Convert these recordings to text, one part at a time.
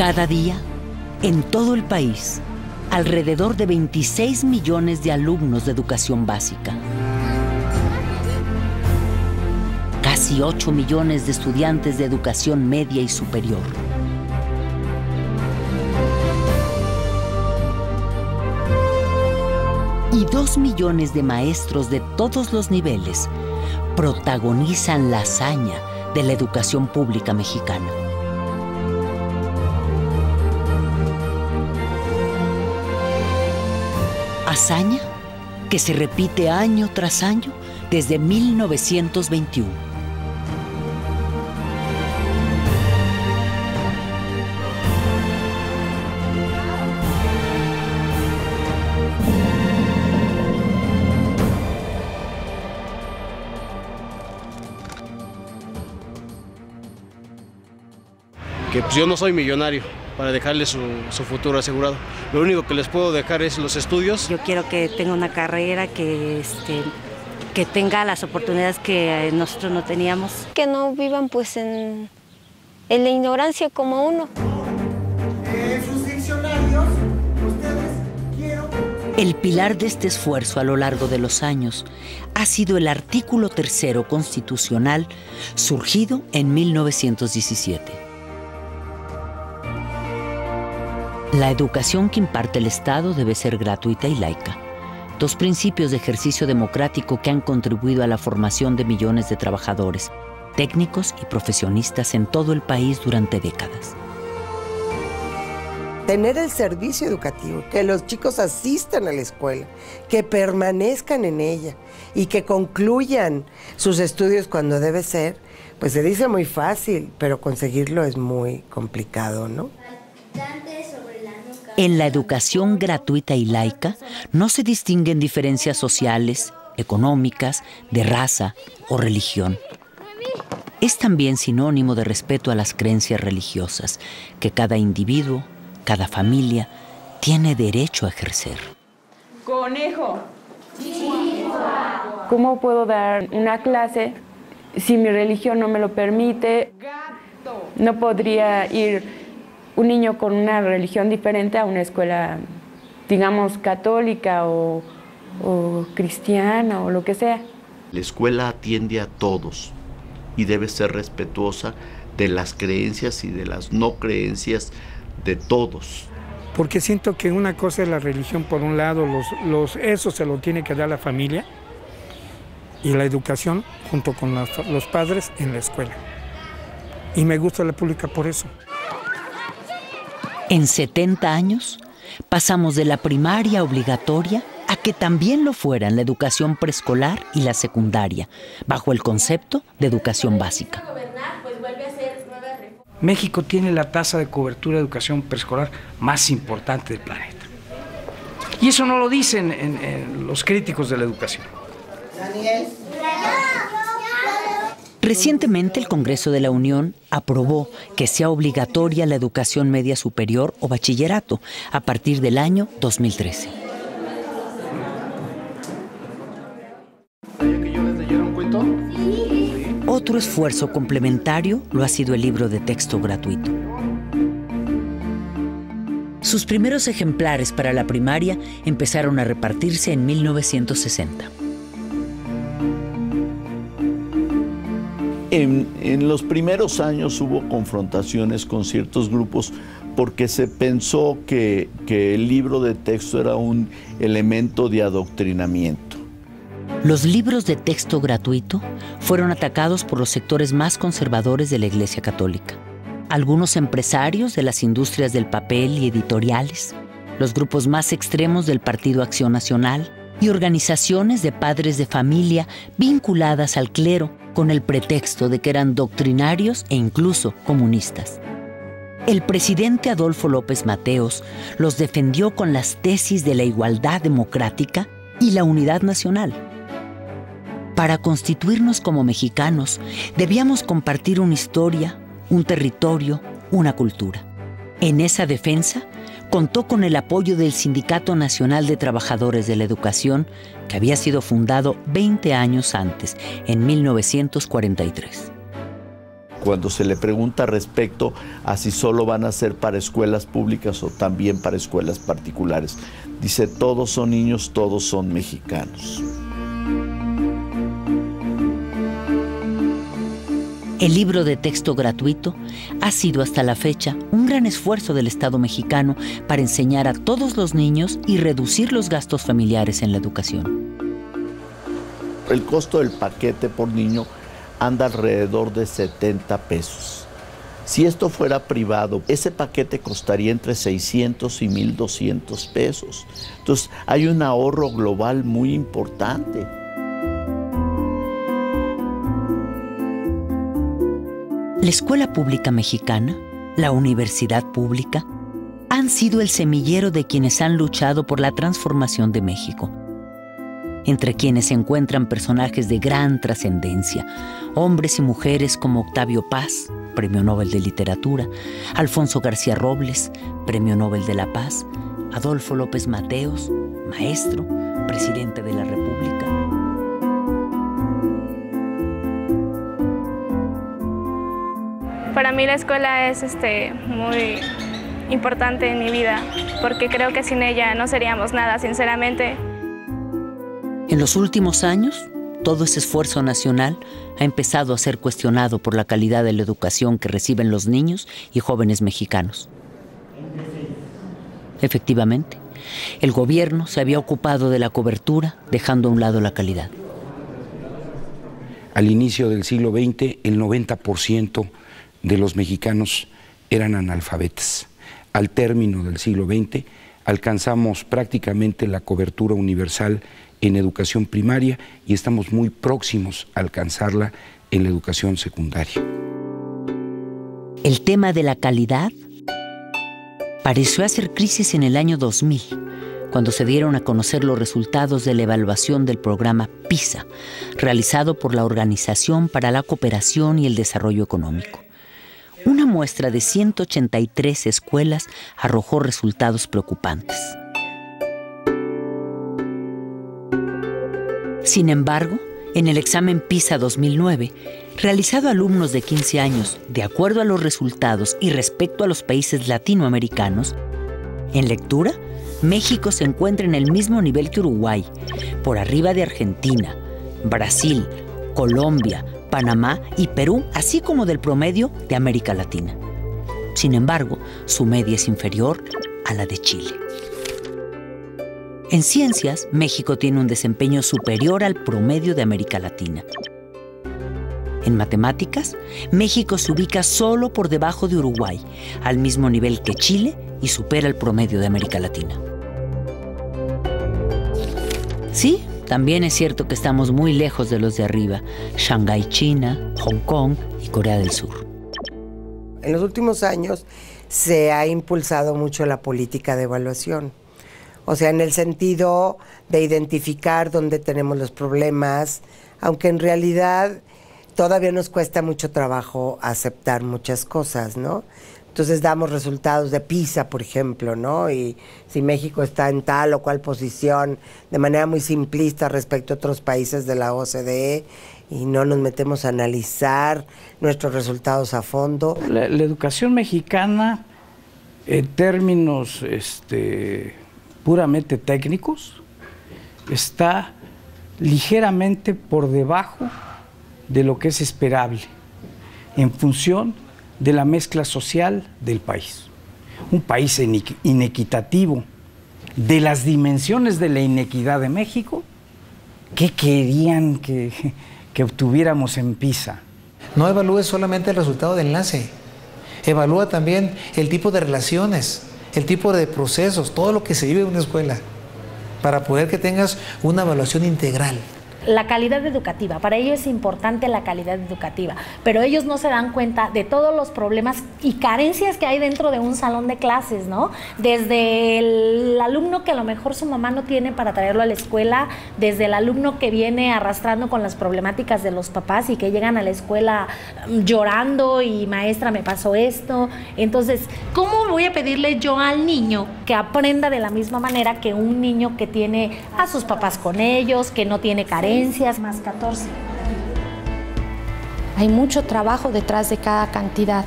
Cada día, en todo el país, alrededor de 26 millones de alumnos de educación básica. Casi 8 millones de estudiantes de educación media y superior. Y 2 millones de maestros de todos los niveles protagonizan la hazaña de la educación pública mexicana. Hazaña que se repite año tras año desde 1921. Que pues yo no soy millonario para dejarles su futuro asegurado. Lo único que les puedo dejar es los estudios. Yo quiero que tenga una carrera, que tenga las oportunidades que nosotros no teníamos. Que no vivan pues en la ignorancia como uno. Sus diccionarios, ustedes quiero... El pilar de este esfuerzo a lo largo de los años ha sido el artículo 3º constitucional surgido en 1917. La educación que imparte el Estado debe ser gratuita y laica. 2 principios de ejercicio democrático que han contribuido a la formación de millones de trabajadores, técnicos y profesionistas en todo el país durante décadas. Tener el servicio educativo, que los chicos asistan a la escuela, que permanezcan en ella y que concluyan sus estudios cuando debe ser, pues se dice muy fácil, pero conseguirlo es muy complicado, ¿no? En la educación gratuita y laica no se distinguen diferencias sociales, económicas, de raza o religión. Es también sinónimo de respeto a las creencias religiosas que cada individuo, cada familia, tiene derecho a ejercer. Conejo. ¿Cómo puedo dar una clase si mi religión no me lo permite? Gato. No podría ir un niño con una religión diferente a una escuela, digamos, católica o cristiana o lo que sea. La escuela atiende a todos y debe ser respetuosa de las creencias y de las no creencias de todos. Porque siento que una cosa es la religión por un lado, eso se lo tiene que dar la familia, y la educación junto con los padres en la escuela. Y me gusta la pública por eso. En 70 años, pasamos de la primaria obligatoria a que también lo fueran la educación preescolar y la secundaria, bajo el concepto de educación básica. México tiene la tasa de cobertura de educación preescolar más importante del planeta. Y eso no lo dicen los críticos de la educación. Daniel. Recientemente el Congreso de la Unión aprobó que sea obligatoria la educación media superior o bachillerato a partir del año 2013. ¿Quería que yo les leyera un cuento? Otro esfuerzo complementario lo ha sido el libro de texto gratuito. Sus primeros ejemplares para la primaria empezaron a repartirse en 1960. En los primeros años hubo confrontaciones con ciertos grupos porque se pensó que el libro de texto era un elemento de adoctrinamiento. Los libros de texto gratuito fueron atacados por los sectores más conservadores de la Iglesia Católica. Algunos empresarios de las industrias del papel y editoriales, los grupos más extremos del Partido Acción Nacional y organizaciones de padres de familia vinculadas al clero con el pretexto de que eran doctrinarios e incluso comunistas. El presidente Adolfo López Mateos los defendió con las tesis de la igualdad democrática y la unidad nacional. Para constituirnos como mexicanos, debíamos compartir una historia, un territorio, una cultura. En esa defensa, contó con el apoyo del Sindicato Nacional de Trabajadores de la Educación, que había sido fundado 20 años antes, en 1943. cuando se le pregunta respecto a si solo van a ser para escuelas públicas o también para escuelas particulares, dice: todos son niños, todos son mexicanos. El libro de texto gratuito ha sido hasta la fecha un gran esfuerzo del Estado mexicano para enseñar a todos los niños y reducir los gastos familiares en la educación. El costo del paquete por niño anda alrededor de 70 pesos. Si esto fuera privado, ese paquete costaría entre 600 y 1,200 pesos. Entonces, hay un ahorro global muy importante. La escuela pública mexicana, la universidad pública, han sido el semillero de quienes han luchado por la transformación de México, entre quienes se encuentran personajes de gran trascendencia, hombres y mujeres como Octavio Paz, Premio Nobel de Literatura, Alfonso García Robles, Premio Nobel de la Paz, Adolfo López Mateos, maestro, presidente de la República. Para mí la escuela es muy importante en mi vida, porque creo que sin ella no seríamos nada, sinceramente. En los últimos años, todo ese esfuerzo nacional ha empezado a ser cuestionado por la calidad de la educación que reciben los niños y jóvenes mexicanos. Efectivamente, el gobierno se había ocupado de la cobertura, dejando a un lado la calidad. Al inicio del siglo XX, el 90% de los mexicanos eran analfabetas. Al término del siglo XX, alcanzamos prácticamente la cobertura universal en educación primaria y estamos muy próximos a alcanzarla en la educación secundaria. El tema de la calidad pareció hacer crisis en el año 2000, cuando se dieron a conocer los resultados de la evaluación del programa PISA, realizado por la Organización para la Cooperación y el Desarrollo Económico. Una muestra de 183 escuelas arrojó resultados preocupantes. Sin embargo, en el examen PISA 2009, realizado a alumnos de 15 años, de acuerdo a los resultados y respecto a los países latinoamericanos, en lectura, México se encuentra en el mismo nivel que Uruguay, por arriba de Argentina, Brasil, Colombia, Panamá y Perú, así como del promedio de América Latina. Sin embargo, su media es inferior a la de Chile. En ciencias, México tiene un desempeño superior al promedio de América Latina. En matemáticas, México se ubica solo por debajo de Uruguay, al mismo nivel que Chile, y supera el promedio de América Latina. Sí, también es cierto que estamos muy lejos de los de arriba: Shanghái, China, Hong Kong y Corea del Sur. En los últimos años se ha impulsado mucho la política de evaluación. O sea, en el sentido de identificar dónde tenemos los problemas, aunque en realidad todavía nos cuesta mucho trabajo aceptar muchas cosas, ¿no? Entonces damos resultados de PISA, por ejemplo, ¿no? Y si México está en tal o cual posición, de manera muy simplista respecto a otros países de la OCDE, y no nos metemos a analizar nuestros resultados a fondo. La educación mexicana, en términos puramente técnicos, está ligeramente por debajo de lo que es esperable en función de la mezcla social del país. Un país inequitativo, de las dimensiones de la inequidad de México, ¿qué querían que obtuviéramos en PISA? No evalúes solamente el resultado de enlace, evalúa también el tipo de relaciones, el tipo de procesos, todo lo que se vive en una escuela, para poder que tengas una evaluación integral. La calidad educativa, para ellos es importante la calidad educativa, pero ellos no se dan cuenta de todos los problemas y carencias que hay dentro de un salón de clases, ¿no? Desde el alumno que a lo mejor su mamá no tiene para traerlo a la escuela, desde el alumno que viene arrastrando con las problemáticas de los papás y que llegan a la escuela llorando y maestra me pasó esto. Entonces, ¿cómo voy a pedirle yo al niño que aprenda de la misma manera que un niño que tiene a sus papás con ellos, que no tiene carencias? Más 14. Hay mucho trabajo detrás de cada cantidad.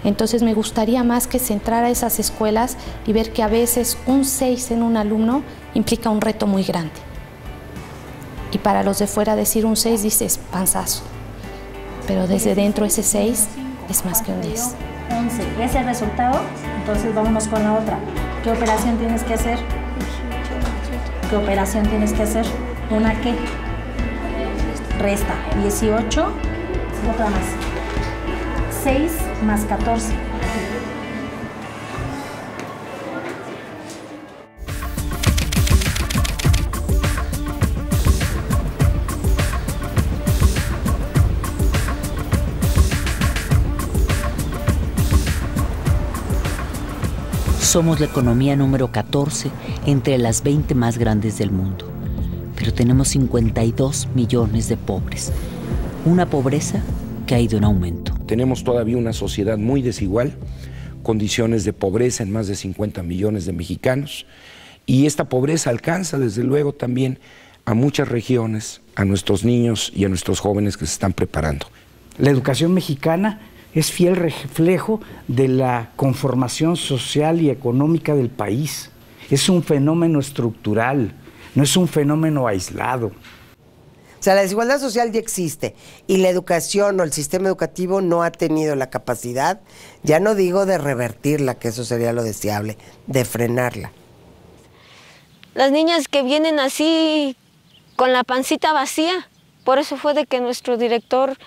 Entonces me gustaría más que centrar a esas escuelas y ver que a veces un 6 en un alumno implica un reto muy grande. Y para los de fuera decir un 6 dices panzazo, pero desde dentro ese 6 es más que un 10. 11. ¿Ese es el resultado? Entonces vámonos con la otra. ¿Qué operación tienes que hacer? ¿Qué operación tienes que hacer? ¿Una qué? Resta. 18. Otra más. 6 más 14. Somos la economía número 14 entre las 20 más grandes del mundo, pero tenemos 52 millones de pobres. Una pobreza que ha ido en aumento. Tenemos todavía una sociedad muy desigual, condiciones de pobreza en más de 50 millones de mexicanos, y esta pobreza alcanza desde luego también a muchas regiones, a nuestros niños y a nuestros jóvenes que se están preparando. La educación mexicana es fiel reflejo de la conformación social y económica del país. Es un fenómeno estructural, no es un fenómeno aislado. O sea, la desigualdad social ya existe y la educación o el sistema educativo no ha tenido la capacidad, ya no digo de revertirla, que eso sería lo deseable, de frenarla. Las niñas que vienen así con la pancita vacía, por eso fue de que nuestro director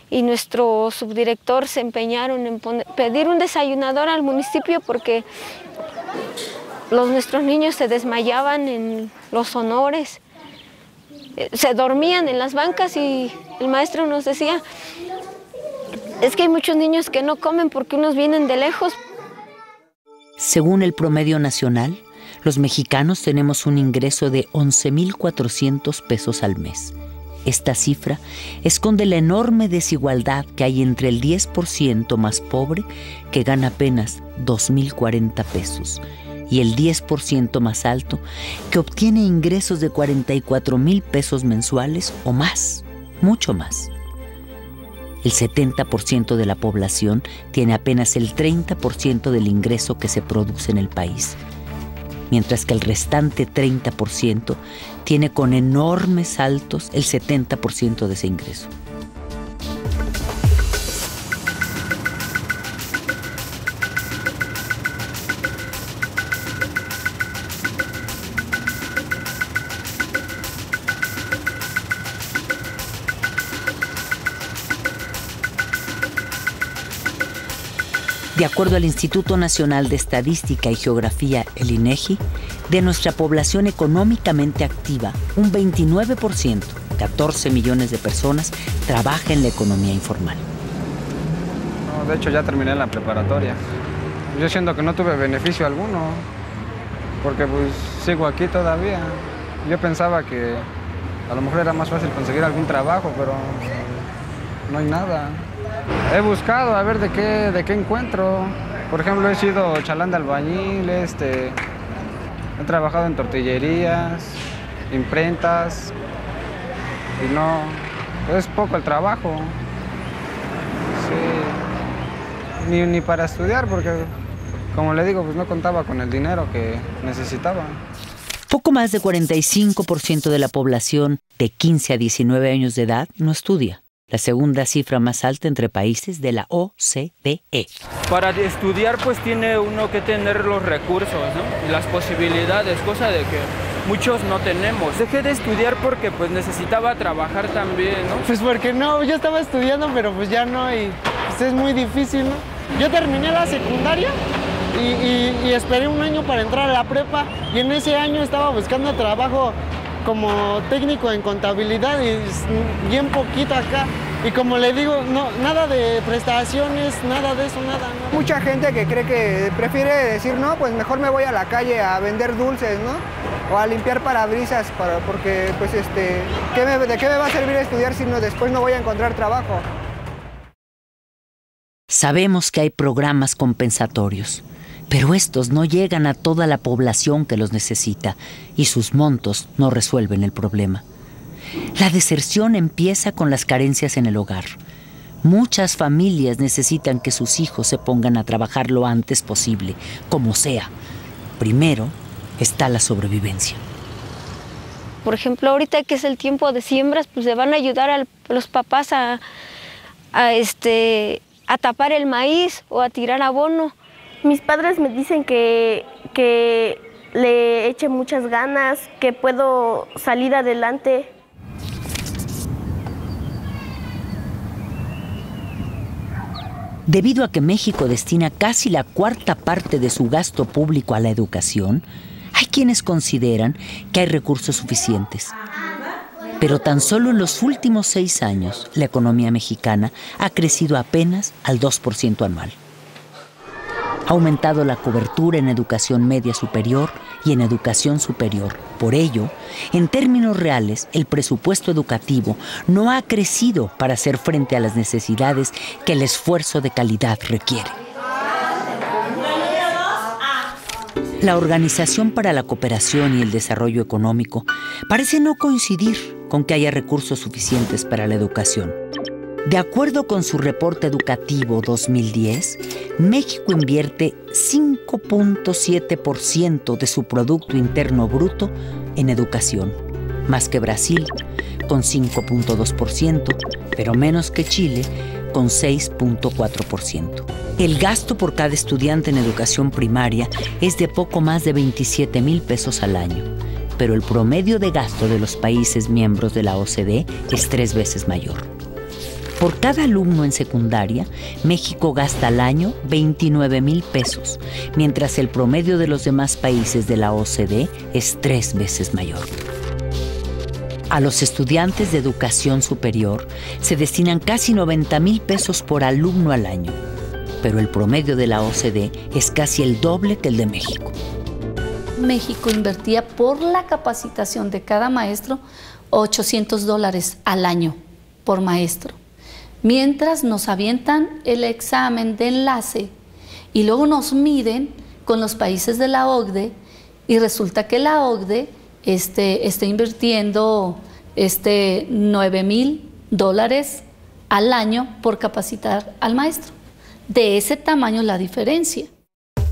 y nuestro subdirector se empeñaron en pedir un desayunador al municipio porque nuestros niños se desmayaban en los honores, se dormían en las bancas y el maestro nos decía, es que hay muchos niños que no comen porque unos vienen de lejos. Según el promedio nacional, los mexicanos tenemos un ingreso de 11,400 pesos al mes. Esta cifra esconde la enorme desigualdad que hay entre el 10% más pobre, que gana apenas 2,040 pesos, y el 10% más alto, que obtiene ingresos de 44,000 pesos mensuales o más, mucho más. El 70% de la población tiene apenas el 30% del ingreso que se produce en el país, mientras que el restante 30% tiene con enormes saltos el 70% de ese ingreso. De acuerdo al Instituto Nacional de Estadística y Geografía, el INEGI, de nuestra población económicamente activa, un 29%, 14 millones de personas, trabaja en la economía informal. No, de hecho ya terminé la preparatoria. Yo siento que no tuve beneficio alguno, porque pues sigo aquí todavía. Yo pensaba que a lo mejor era más fácil conseguir algún trabajo, pero no hay nada. He buscado a ver de qué encuentro. Por ejemplo, he sido chalán de albañil, he trabajado en tortillerías, imprentas, y no, es poco el trabajo. Sí. Ni para estudiar, porque como le digo, pues no contaba con el dinero que necesitaba. Poco más de 45% de la población de 15 a 19 años de edad no estudia. La segunda cifra más alta entre países de la OCDE. Para estudiar pues tiene uno que tener los recursos, ¿no? Y las posibilidades, cosa de que muchos no tenemos. Dejé de estudiar porque pues necesitaba trabajar también, ¿no? Pues porque no, yo estaba estudiando pero pues ya no y pues es muy difícil, ¿no? Yo terminé la secundaria y esperé un año para entrar a la prepa y en ese año estaba buscando trabajo como técnico en contabilidad y bien poquito acá. Y como le digo, no, nada de prestaciones, nada de eso, nada. No. Mucha gente que cree que prefiere decir, no, pues mejor me voy a la calle a vender dulces, ¿no? O a limpiar parabrisas, porque pues ¿de qué me va a servir estudiar si después no voy a encontrar trabajo? Sabemos que hay programas compensatorios, pero estos no llegan a toda la población que los necesita y sus montos no resuelven el problema. La deserción empieza con las carencias en el hogar. Muchas familias necesitan que sus hijos se pongan a trabajar lo antes posible, como sea. Primero está la sobrevivencia. Por ejemplo, ahorita que es el tiempo de siembras, pues le van a ayudar a los papás a tapar el maíz o a tirar abono. Mis padres me dicen que le eche muchas ganas, que puedo salir adelante. Debido a que México destina casi la cuarta parte de su gasto público a la educación, hay quienes consideran que hay recursos suficientes. Pero tan solo en los últimos 6 años, la economía mexicana ha crecido apenas al 2% anual. Ha aumentado la cobertura en educación media superior y en educación superior. Por ello, en términos reales, el presupuesto educativo no ha crecido para hacer frente a las necesidades que el esfuerzo de calidad requiere. La Organización para la Cooperación y el Desarrollo Económico parece no coincidir con que haya recursos suficientes para la educación. De acuerdo con su reporte educativo 2010, México invierte 5.7% de su Producto Interno Bruto en educación, más que Brasil, con 5.2%, pero menos que Chile, con 6.4%. El gasto por cada estudiante en educación primaria es de poco más de 27,000 pesos al año, pero el promedio de gasto de los países miembros de la OCDE es 3 veces mayor. Por cada alumno en secundaria, México gasta al año 29,000 pesos, mientras el promedio de los demás países de la OCDE es 3 veces mayor. A los estudiantes de educación superior se destinan casi 90,000 pesos por alumno al año, pero el promedio de la OCDE es casi el doble que el de México. México invertía por la capacitación de cada maestro $800 al año por maestro, mientras nos avientan el examen de enlace y luego nos miden con los países de la OCDE y resulta que la OCDE está invirtiendo $9,000 al año por capacitar al maestro. De ese tamaño la diferencia.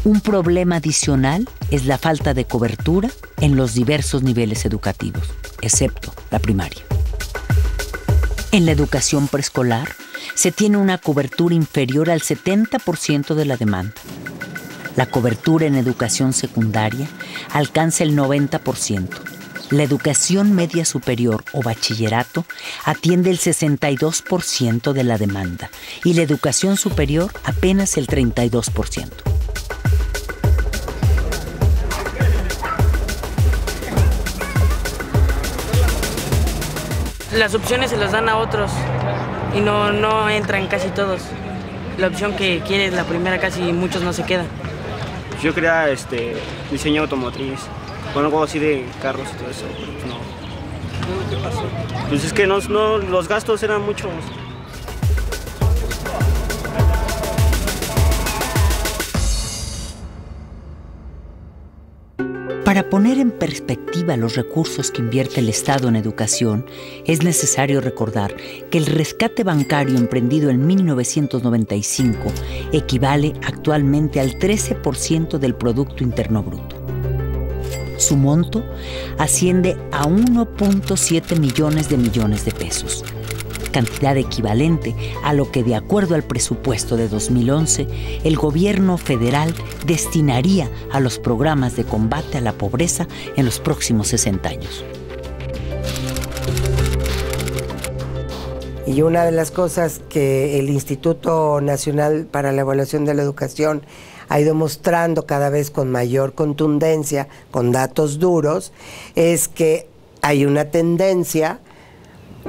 Un problema adicional es la falta de cobertura en los diversos niveles educativos, excepto la primaria. En la educación preescolar se tiene una cobertura inferior al 70% de la demanda. La cobertura en educación secundaria alcanza el 90%. La educación media superior o bachillerato atiende el 62% de la demanda y la educación superior apenas el 32%. Las opciones se las dan a otros y no entran casi todos. La opción que quieres, la primera, casi muchos no se quedan. Yo quería diseño automotriz, con algo así de carros y todo eso, no. ¿Qué pasó? Pues es que los gastos eran muchos. Para poner en perspectiva los recursos que invierte el Estado en educación, es necesario recordar que el rescate bancario emprendido en 1995 equivale actualmente al 13% del Producto Interno Bruto. Su monto asciende a 1.7 millones de pesos, cantidad equivalente a lo que, de acuerdo al presupuesto de 2011, el gobierno federal destinaría a los programas de combate a la pobreza en los próximos 60 años. Y una de las cosas que el Instituto Nacional para la Evaluación de la Educación ha ido mostrando cada vez con mayor contundencia, con datos duros, es que hay una tendencia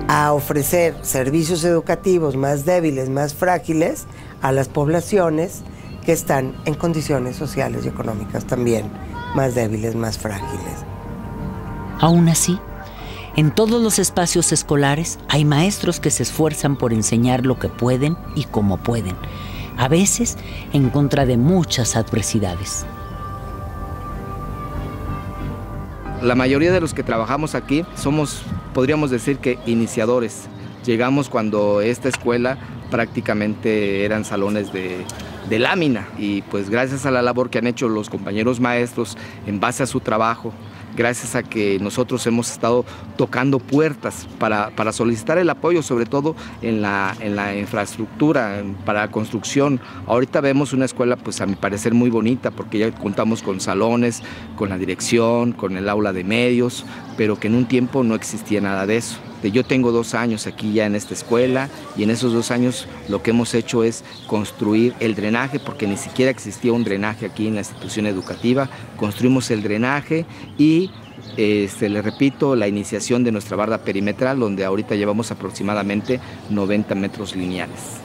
a ofrecer servicios educativos más débiles, más frágiles a las poblaciones que están en condiciones sociales y económicas también más débiles, más frágiles. Aún así, en todos los espacios escolares hay maestros que se esfuerzan por enseñar lo que pueden y como pueden, a veces en contra de muchas adversidades. La mayoría de los que trabajamos aquí somos, podríamos decir que iniciadores. Llegamos cuando esta escuela prácticamente eran salones de lámina, y pues gracias a la labor que han hecho los compañeros maestros en base a su trabajo, gracias a que nosotros hemos estado tocando puertas para solicitar el apoyo, sobre todo en la infraestructura, para la construcción. Ahorita vemos una escuela, pues a mi parecer muy bonita, porque ya contamos con salones, con la dirección, con el aula de medios, pero que en un tiempo no existía nada de eso. Yo tengo 2 años aquí ya en esta escuela, y en esos 2 años lo que hemos hecho es construir el drenaje, porque ni siquiera existía un drenaje aquí en la institución educativa. Construimos el drenaje y le repito, la iniciación de nuestra barda perimetral, donde ahorita llevamos aproximadamente 90 metros lineales.